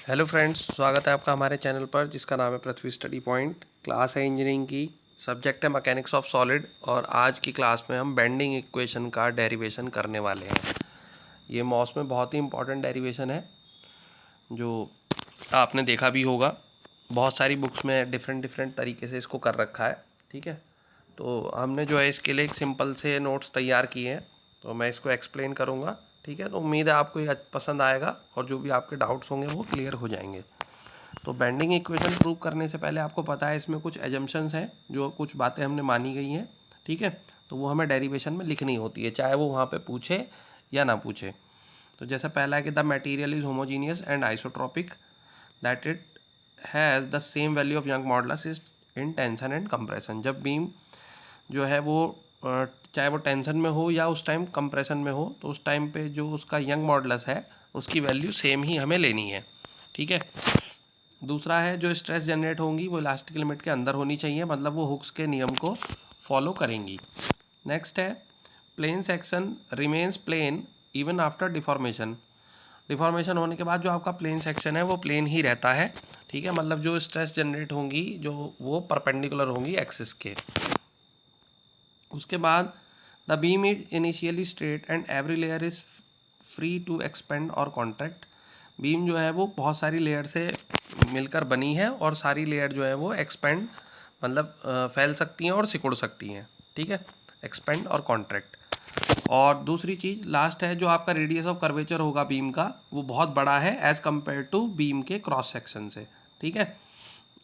Hello friends, स्वागत है आपका हमारे चैनल पर जिसका नाम है पृथ्वी स्टडी पॉइंट। क्लास है इंजीनियरिंग की, सब्जेक्ट है मैकेनिक्स ऑफ सॉलिड और आज की क्लास में हम बेंडिंग इक्वेशन का डेरिवेशन करने वाले हैं। ये मॉस में बहुत ही इंपॉर्टेंट डेरिवेशन है जो आपने देखा भी होगा। बहुत सारी बुक्स में डिफरेंट डिफरेंट तरीके से इसको कर रखा है। ठीक है, तो हमने जो है इसके लिए एक सिंपल से नोट्स तैयार किए हैं, तो मैं इसको एक्सप्लेन करूँगा। ठीक है, तो उम्मीद है आपको ये पसंद आएगा और जो भी आपके डाउट्स होंगे वो क्लियर हो जाएंगे। तो बेंडिंग इक्वेशन प्रूव करने से पहले आपको पता है इसमें कुछ एजम्पशंस हैं, जो कुछ बातें हमने मानी गई हैं। ठीक है, तो वो हमें डेरिवेशन में लिखनी होती है, चाहे वो वहाँ पे पूछे या ना पूछे। तो जैसे पहला है कि the material is homogeneous and isotropic, that it has the same value of young modulus is in tension and compression. जब बीम जो है वो चाहे वो टेंशन में हो या उस टाइम कंप्रेशन में हो, तो उस टाइम पे जो उसका यंग मॉडुलस है उसकी वैल्यू सेम ही हमें लेनी है। ठीक है, दूसरा है जो स्ट्रेस जनरेट होंगी वो इलास्टिक लिमिट के अंदर होनी चाहिए, मतलब वो हुक्स के नियम को फॉलो करेंगी। नेक्स्ट है plane section remains plane even after deformation. Deformation होने के बाद जो आपका प्लेन सेक्शन है वो प्लेन ही रहता है। ठीक है, मतलब जो स्ट्रेस जनरेट होंगी जो वो परपेंडिकुलर होंगी एक्सिस के। उसके बाद the beam is initially straight and every layer is free to expand और कॉन्ट्रैक्ट। बीम जो है वो बहुत सारी लेयर से मिलकर बनी है और सारी लेयर जो है वो एक्सपेंड मतलब फैल सकती हैं और सिकुड़ सकती हैं। ठीक है, एक्सपेंड और कॉन्ट्रैक्ट। और दूसरी चीज़ लास्ट है, जो आपका रेडियस ऑफ कर्वेचर होगा बीम का वो बहुत बड़ा है एज़ कम्पेयर टू बीम के क्रॉस सेक्शन से। ठीक है,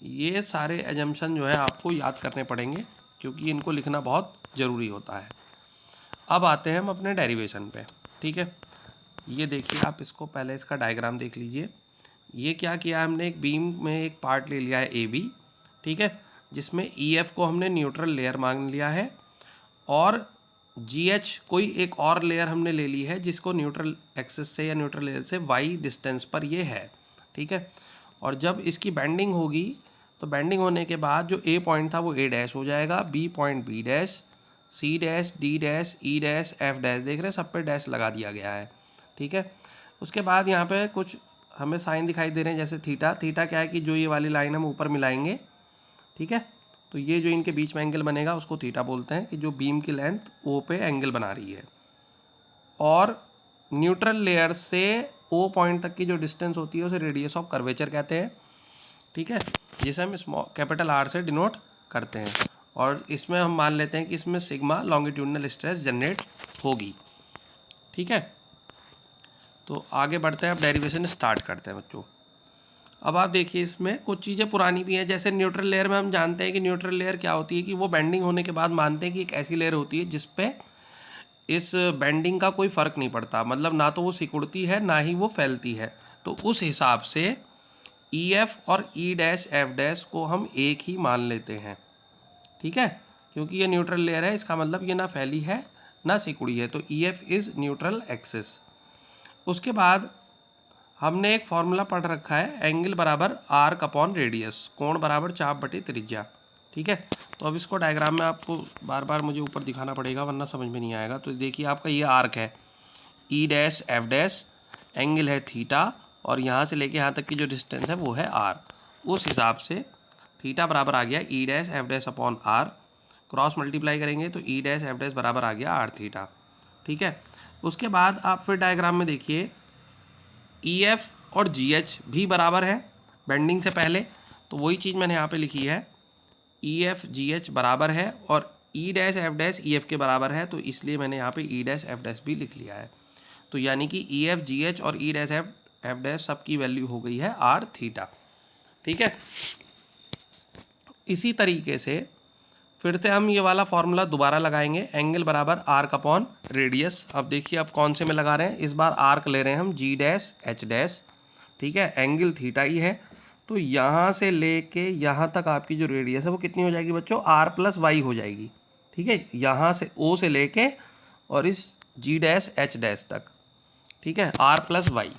ये सारे एजम्पशन जो है आपको याद करने पड़ेंगे क्योंकि इनको लिखना बहुत ज़रूरी होता है। अब आते हैं हम अपने डेरिवेशन पे। ठीक है, ये देखिए आप इसको पहले इसका डायग्राम देख लीजिए। ये क्या किया हमने, एक बीम में एक पार्ट ले लिया है ए बी। ठीक है, जिसमें ई एफ को हमने न्यूट्रल लेयर मान लिया है और जी एच कोई एक और लेयर हमने ले ली है जिसको न्यूट्रल एक्सिस से या न्यूट्रल लेयर से वाई डिस्टेंस पर ये है। ठीक है, और जब इसकी बेंडिंग होगी तो बेंडिंग होने के बाद जो ए पॉइंट था वो ए डैश हो जाएगा, B point B dash, C dash, D dash, E dash, F dash, देख रहे हैं सब पे डैश लगा दिया गया है। ठीक है, उसके बाद यहाँ पे कुछ हमें साइन दिखाई दे रहे हैं जैसे थीटा। थीटा क्या है कि जो ये वाली लाइन हम ऊपर मिलाएंगे, ठीक है, तो ये जो इनके बीच में एंगल बनेगा उसको थीटा बोलते हैं, कि जो बीम की लेंथ ओ पे एंगल बना रही है। और न्यूट्रल लेयर से ओ पॉइंट तक की जो डिस्टेंस होती है उसे रेडियस ऑफ कर्वेचर कहते हैं। ठीक है, जिसे हम स्मॉल कैपिटल आर से डिनोट करते हैं। और इसमें हम मान लेते हैं कि इसमें सिग्मा लॉन्गिट्यूडनल स्ट्रेस जनरेट होगी। ठीक है, तो आगे बढ़ते हैं, अब डेरिवेशन स्टार्ट करते हैं बच्चों। अब आप देखिए इसमें कुछ चीज़ें पुरानी भी हैं, जैसे न्यूट्रल लेयर में हम जानते हैं कि न्यूट्रल लेयर क्या होती है, कि वो बेंडिंग होने के बाद मानते हैं कि एक ऐसी लेयर होती है जिस पे इस बेंडिंग का कोई फ़र्क नहीं पड़ता, मतलब ना तो वो सिकुड़ती है ना ही वो फैलती है। तो उस हिसाब से ई एफ और ई डैश एफ डैश को हम एक ही मान लेते हैं। ठीक है, क्योंकि ये न्यूट्रल लेयर है, इसका मतलब ये ना फैली है ना सिकुड़ी है, तो E F is neutral axis. उसके बाद हमने एक फॉर्मूला पढ़ रखा है, एंगल बराबर आर्क अपॉन रेडियस, कोण बराबर चाप बटे त्रिज्या। ठीक है, तो अब इसको डायग्राम में आपको बार बार मुझे ऊपर दिखाना पड़ेगा वरना समझ में नहीं आएगा। तो देखिए आपका ये आर्क है, ई डैश एफ डैश, एंगल है थीटा और यहाँ से लेके यहाँ तक की जो डिस्टेंस है वो है आर। उस हिसाब से थीटा बराबर आ गया E dash F dash upon R, cross multiply करेंगे तो ई डैश एफ डैश बराबर आ गया आर थीटा। ठीक है, उसके बाद आप फिर डायग्राम में देखिए ई एफ और जी एच भी बराबर है बेंडिंग से पहले, तो वही चीज़ मैंने यहाँ पे लिखी है, ई एफ जी एच बराबर है और ई dash F dash E F के बराबर है, तो इसलिए मैंने यहाँ पे ई डैश एफ डैश भी लिख लिया है। तो यानी कि ई एफ जी एच और ई डैश एफ एफ डैश सबकी वैल्यू हो गई है आर थीटा। ठीक है, इसी तरीके से फिर से हम ये वाला फॉर्मूला दोबारा लगाएंगे, एंगल बराबर आर्क अपॉन रेडियस। अब देखिए अब कौन से में लगा रहे हैं, इस बार आर्क ले रहे हैं हम जी डैश एच डैश। ठीक है, एंगल थीटा ही है, तो यहाँ से लेके यहाँ तक आपकी जो रेडियस है वो कितनी हो जाएगी बच्चों, आर प्लस वाई हो जाएगी। ठीक है, यहाँ से ओ से लेके और इस जी डैश एच डैश तक। ठीक है, आर प्लस वाई,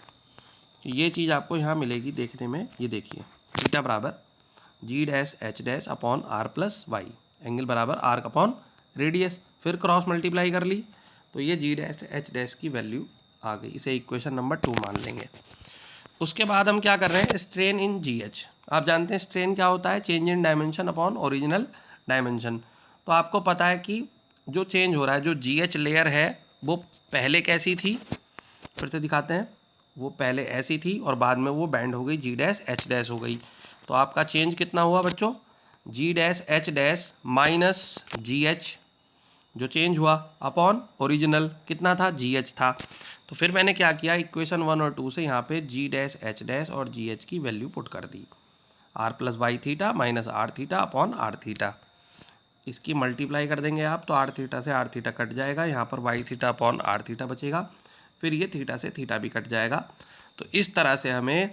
ये चीज़ आपको यहाँ मिलेगी देखने में। ये देखिए थीटा बराबर G dash H dash upon R plus Y, angle बराबर आर्क अपॉन रेडियस, फिर क्रॉस मल्टीप्लाई कर ली तो ये जी डैश एच डैश की वैल्यू आ गई। इसे इक्वेशन नंबर 2 मान लेंगे। उसके बाद हम क्या कर रहे हैं, स्ट्रेन इन GH। आप जानते हैं स्ट्रेन क्या होता है, change in dimension upon original dimension. तो आपको पता है कि जो चेंज हो रहा है, जो GH लेयर है वो पहले कैसी थी, फिर से दिखाते हैं, वो पहले ऐसी थी और बाद में वो बैंड हो गई, G' H' हो गई। तो आपका चेंज कितना हुआ बच्चों, G' H' माइनस GH जो चेंज हुआ अपॉन ओरिजिनल कितना था, GH था। तो फिर मैंने क्या किया, इक्वेशन 1 और 2 से यहाँ पे G' H' और GH की वैल्यू पुट कर दी, R plus Y theta minus R theta upon R theta. इसकी मल्टीप्लाई कर देंगे आप तो R थीटा से R थीटा कट जाएगा, यहाँ पर Y theta upon R theta बचेगा, फिर ये थीटा से थीटा भी कट जाएगा। तो इस तरह से हमें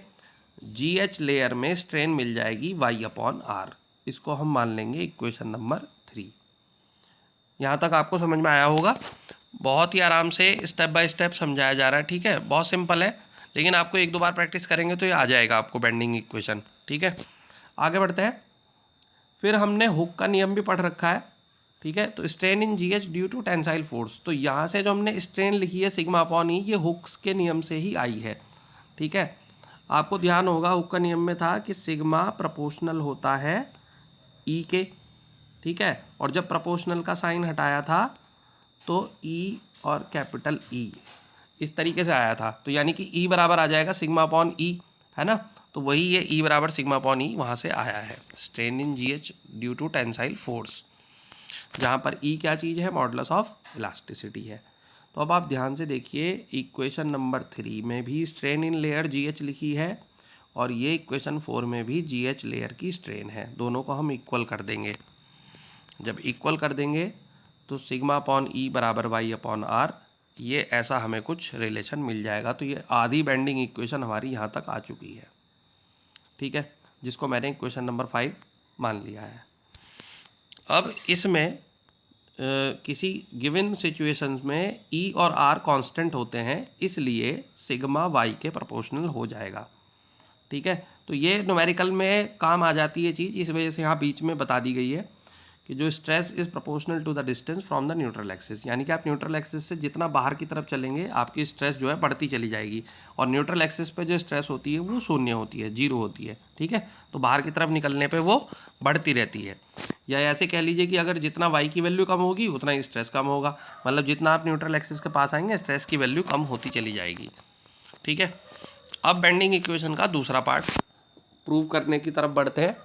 GH लेयर में स्ट्रेन मिल जाएगी Y अपॉन R। इसको हम मान लेंगे इक्वेशन नंबर 3। यहाँ तक आपको समझ में आया होगा, बहुत ही आराम से स्टेप बाय स्टेप समझाया जा रहा है, ठीक है, बहुत सिंपल है, लेकिन आपको एक दो बार प्रैक्टिस करेंगे तो ये आ जाएगा आपको बेंडिंग इक्वेशन, ठीक है। आगे बढ़ते हैं, फिर हमने हुक का नियम भी पढ़ रखा है, ठीक है। तो strain in GH due to tensile force, तो यहाँ से जो हमने स्ट्रेन लिखी है सिग्मा अपॉन ई, ये हुक्स के नियम से ही आई है, ठीक है। आपको ध्यान होगा हुक का नियम में था कि सिग्मा प्रोपोर्शनल होता है ई के, ठीक है, और जब प्रोपोर्शनल का साइन हटाया था तो ई और कैपिटल ई इस तरीके से आया था, तो यानी कि ई बराबर आ जाएगा सिग्मा अपॉन ई, है ना। तो वही ये ई बराबर सिग्मा अपॉन ई वहाँ से आया है, strain in GH due to tensile force, जहाँ पर ई क्या चीज़ है, मॉडुलस ऑफ इलास्टिसिटी है। तो अब आप ध्यान से देखिए, इक्वेशन नंबर 3 में भी स्ट्रेन इन लेयर GH लिखी है और ये इक्वेशन 4 में भी GH लेयर की स्ट्रेन है, दोनों को हम इक्वल कर देंगे। जब इक्वल कर देंगे तो सिग्मा अपॉन ई बराबर वाई अपॉन आर, ये ऐसा हमें कुछ रिलेशन मिल जाएगा। तो ये आधी बेंडिंग इक्वेशन हमारी यहाँ तक आ चुकी है, ठीक है, जिसको मैंने इक्वेशन नंबर 5 मान लिया है। अब इसमें किसी गिवन सिचुएशंस में ई और आर कांस्टेंट होते हैं, इसलिए सिग्मा वाई के प्रोपोर्शनल हो जाएगा, ठीक है। तो ये न्यूमेरिकल में काम आ जाती है चीज़, इस वजह से यहाँ बीच में बता दी गई है कि जो stress is proportional to the distance from the neutral axis, यानी कि आप न्यूट्रल एक्सिस से जितना बाहर की तरफ चलेंगे आपकी स्ट्रेस जो है बढ़ती चली जाएगी, और न्यूट्रल एक्सिस पे जो स्ट्रेस होती है वो शून्य होती है, जीरो होती है, ठीक है। तो बाहर की तरफ निकलने पे वो बढ़ती रहती है, या ऐसे कह लीजिए कि अगर जितना वाई की वैल्यू कम होगी उतना ही स्ट्रेस कम होगा, मतलब जितना आप न्यूट्रल एक्सिस के पास आएंगे स्ट्रेस की वैल्यू कम होती चली जाएगी, ठीक है। अब बेंडिंग इक्वेशन का दूसरा पार्ट प्रूव करने की तरफ बढ़ते हैं।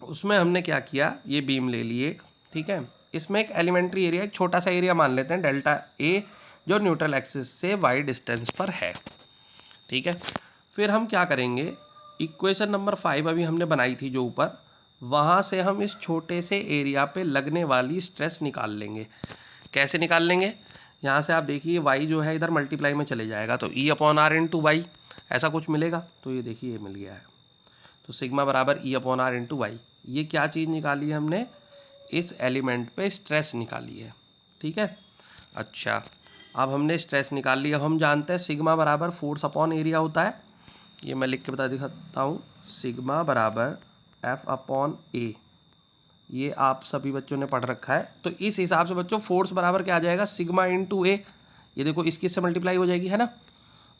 उसमें हमने क्या किया, ये बीम ले लिए, ठीक है, इसमें एक एलिमेंट्री एरिया, एक छोटा सा एरिया मान लेते हैं डेल्टा ए, जो न्यूट्रल एक्सिस से वाई डिस्टेंस पर है, ठीक है। फिर हम क्या करेंगे, इक्वेशन नंबर 5 अभी हमने बनाई थी जो ऊपर, वहाँ से हम इस छोटे से एरिया पे लगने वाली स्ट्रेस निकाल लेंगे। कैसे निकाल लेंगे, यहाँ से आप देखिए वाई जो है इधर मल्टीप्लाई में चले जाएगा, तो E upon R into Y ऐसा कुछ मिलेगा। तो ये देखिए ये मिल गया है, तो सिग्मा बराबर E upon R into Y. ये क्या चीज़ निकाली है हमने, इस एलिमेंट पे स्ट्रेस निकाली है, ठीक है। अच्छा, अब हमने स्ट्रेस निकाल लिया, अब हम जानते हैं सिग्मा बराबर फोर्स अपॉन एरिया होता है, ये मैं लिख के बता दिखाता हूँ, सिग्मा बराबर एफ अपॉन ए, ये आप सभी बच्चों ने पढ़ रखा है। तो इस हिसाब से बच्चों फोर्स बराबर क्या आ जाएगा, सिग्मा इंटू ए, ये देखो इसकी से मल्टीप्लाई हो जाएगी, है ना।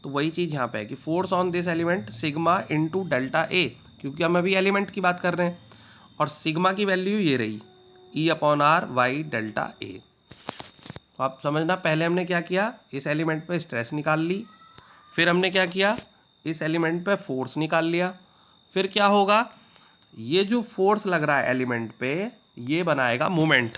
तो वही चीज़ यहाँ पे है कि force on this element sigma into delta A, क्योंकि हम अभी एलिमेंट की बात कर रहे हैं, और सिग्मा की वैल्यू ये रही E upon R Y delta A. तो आप समझना, पहले हमने क्या किया, इस एलिमेंट पे स्ट्रेस निकाल ली, फिर हमने क्या किया, इस एलिमेंट पे फोर्स निकाल लिया, फिर क्या होगा, ये जो फोर्स लग रहा है एलिमेंट पे ये बनाएगा मोमेंट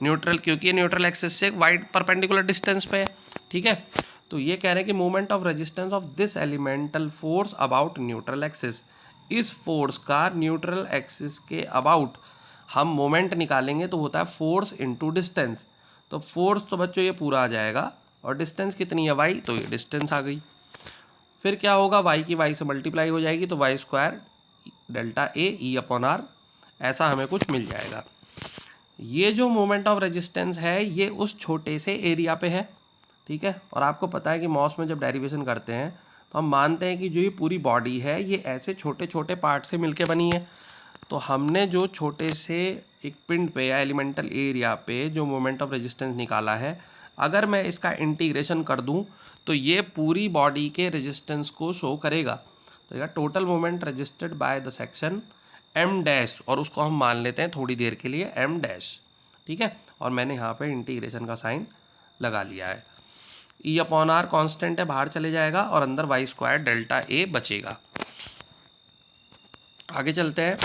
न्यूट्रल, क्योंकि ये न्यूट्रल एक्सिस से वाइड परपेंडिकुलर डिस्टेंस पे है, ठीक है। तो ये कह रहे हैं कि moment of resistance of this elemental force about neutral axis, इस फोर्स का न्यूट्रल एक्सिस के अबाउट हम मोमेंट निकालेंगे तो होता है फोर्स इनटू डिस्टेंस। तो फोर्स तो बच्चों ये पूरा आ जाएगा, और डिस्टेंस कितनी है वाई, तो ये डिस्टेंस आ गई। फिर क्या होगा, वाई की वाई से मल्टीप्लाई हो जाएगी, तो Y square delta A E upon R, ऐसा हमें कुछ मिल जाएगा। ये जो मोमेंट ऑफ रेजिस्टेंस है ये उस छोटे से एरिया पे है, ठीक है। और आपको पता है कि मॉस में जब डेरिवेशन करते हैं तो हम मानते हैं कि जो ये पूरी बॉडी है ये ऐसे छोटे छोटे पार्ट से मिलके बनी है। तो हमने जो छोटे से एक पिंड पे या एलिमेंटल एरिया पे जो मोमेंट ऑफ रेजिस्टेंस निकाला है, अगर मैं इसका इंटीग्रेशन कर दूं तो ये पूरी बॉडी के रेजिस्टेंस को शो करेगा। तो ये total moment registered by the section M dash, और उसको हम मान लेते हैं थोड़ी देर के लिए एम डैश, ठीक है। और मैंने यहाँ पे इंटीग्रेशन का साइन लगा लिया है। ई अपॉन आर कॉन्स्टेंट है, बाहर चले जाएगा और अंदर वाई स्क्वायर डेल्टा ए बचेगा। आगे चलते हैं।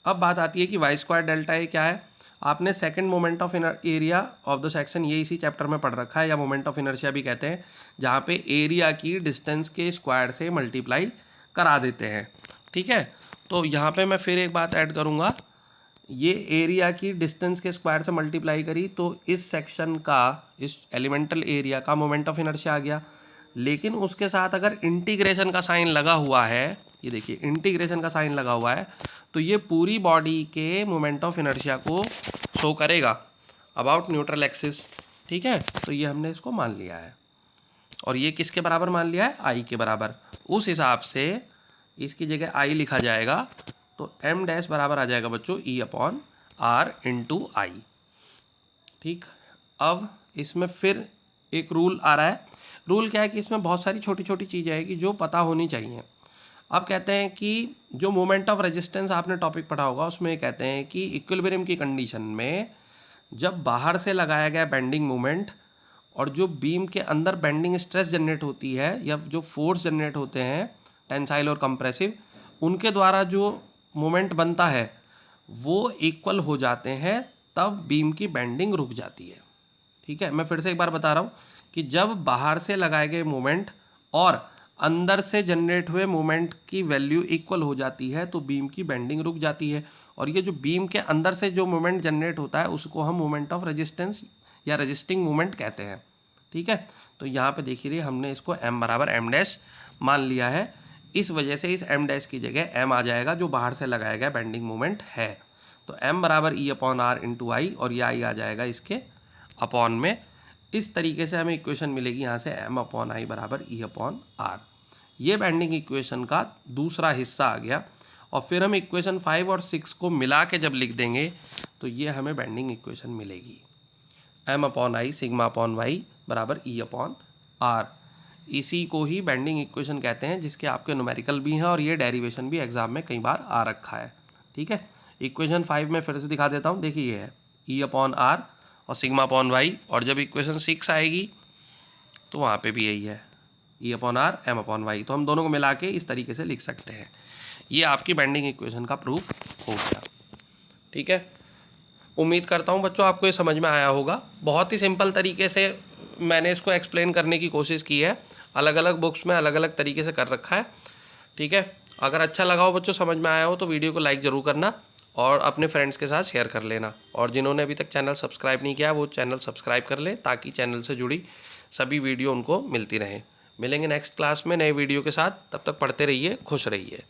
अब बात आती है कि वाई स्क्वायर डेल्टा ए क्या है। आपने second moment of area of the section ये इसी चैप्टर में पढ़ रखा है, या मोमेंट ऑफ इनर्शिया भी कहते हैं, जहाँ पे एरिया की डिस्टेंस के स्क्वायर से मल्टीप्लाई करा देते हैं, ठीक है। तो यहाँ पे मैं फिर एक बात ऐड करूँगा, ये एरिया की डिस्टेंस के स्क्वायर से मल्टीप्लाई करी तो इस सेक्शन का, इस एलिमेंटल एरिया का मोमेंट ऑफ इनर्शिया आ गया। लेकिन उसके साथ अगर इंटीग्रेशन का साइन लगा हुआ है, ये देखिए इंटीग्रेशन का साइन लगा हुआ है, तो ये पूरी बॉडी के मोमेंट ऑफ इनर्शिया को शो करेगा अबाउट न्यूट्रल एक्सिस, ठीक है। तो ये हमने इसको मान लिया है, और ये किसके बराबर मान लिया है, आई के बराबर। उस हिसाब से इसकी जगह आई लिखा जाएगा, तो एम डैश बराबर आ जाएगा बच्चों ई अपॉन आर इंटू आई, ठीक। अब इसमें फिर एक रूल आ रहा है। रूल क्या है कि इसमें बहुत सारी छोटी छोटी चीज़ें हैं कि जो पता होनी चाहिए। अब कहते हैं कि जो मोमेंट ऑफ रेजिस्टेंस आपने टॉपिक पढ़ा होगा, उसमें कहते हैं कि इक्विलिब्रियम की कंडीशन में जब बाहर से लगाया गया बेंडिंग मोमेंट और जो बीम के अंदर बेंडिंग स्ट्रेस जनरेट होती है, या जो फोर्स जनरेट होते हैं टेंसाइल और कंप्रेसिव, उनके द्वारा जो मोमेंट बनता है वो इक्वल हो जाते हैं, तब बीम की बेंडिंग रुक जाती है, ठीक है। मैं फिर से एक बार बता रहा हूँ कि जब बाहर से लगाए गए मोमेंट और अंदर से जनरेट हुए मोमेंट की वैल्यू इक्वल हो जाती है तो बीम की बेंडिंग रुक जाती है। और ये जो बीम के अंदर से जो मोमेंट जनरेट होता है उसको हम मोमेंट ऑफ रेजिस्टेंस या रेजिस्टिंग मोमेंट कहते हैं, ठीक है। तो यहाँ पे देखिए हमने इसको m बराबर m डैश मान लिया है, इस वजह से इस m डैश की जगह m आ जाएगा जो बाहर से लगाया गया बेंडिंग मोमेंट है। तो m बराबर ई अपॉन आर इंटू आई, और ये आई आ जाएगा इसके अपॉन में। इस तरीके से हमें इक्वेशन मिलेगी यहाँ से m अपॉन आई बराबर ई अपॉन आर। ये बेंडिंग इक्वेशन का दूसरा हिस्सा आ गया। और फिर हम इक्वेशन 5 और 6 को मिला के जब लिख देंगे तो ये हमें बेंडिंग इक्वेशन मिलेगी, m upon I sigma upon Y बराबर ई अपॉन आर। इसी को ही बेंडिंग इक्वेशन कहते हैं, जिसके आपके न्यूमेरिकल भी हैं और ये डेरिवेशन भी एग्जाम में कई बार आ रखा है, ठीक है। इक्वेशन 5 में फिर से दिखा देता हूँ, देखिए ये है ई अपॉन आर और सिग्मा अपॉन वाई, और जब इक्वेशन 6 आएगी तो वहाँ पे भी यही है E upon R M upon Y. तो हम दोनों को मिला के इस तरीके से लिख सकते हैं। ये आपकी बेंडिंग इक्वेशन का प्रूफ हो गया, ठीक है। उम्मीद करता हूँ बच्चों आपको ये समझ में आया होगा। बहुत ही सिंपल तरीके से मैंने इसको एक्सप्लेन करने की कोशिश की है, अलग अलग बुक्स में अलग अलग तरीके से कर रखा है, ठीक है। अगर अच्छा लगा हो बच्चों, समझ में आया हो, तो वीडियो को लाइक ज़रूर करना और अपने फ्रेंड्स के साथ शेयर कर लेना। और जिन्होंने अभी तक चैनल सब्सक्राइब नहीं किया वो चैनल सब्सक्राइब कर ले, ताकि चैनल से जुड़ी सभी वीडियो उनको मिलती रहें। मिलेंगे नेक्स्ट क्लास में नए वीडियो के साथ, तब तक पढ़ते रहिए, खुश रहिए।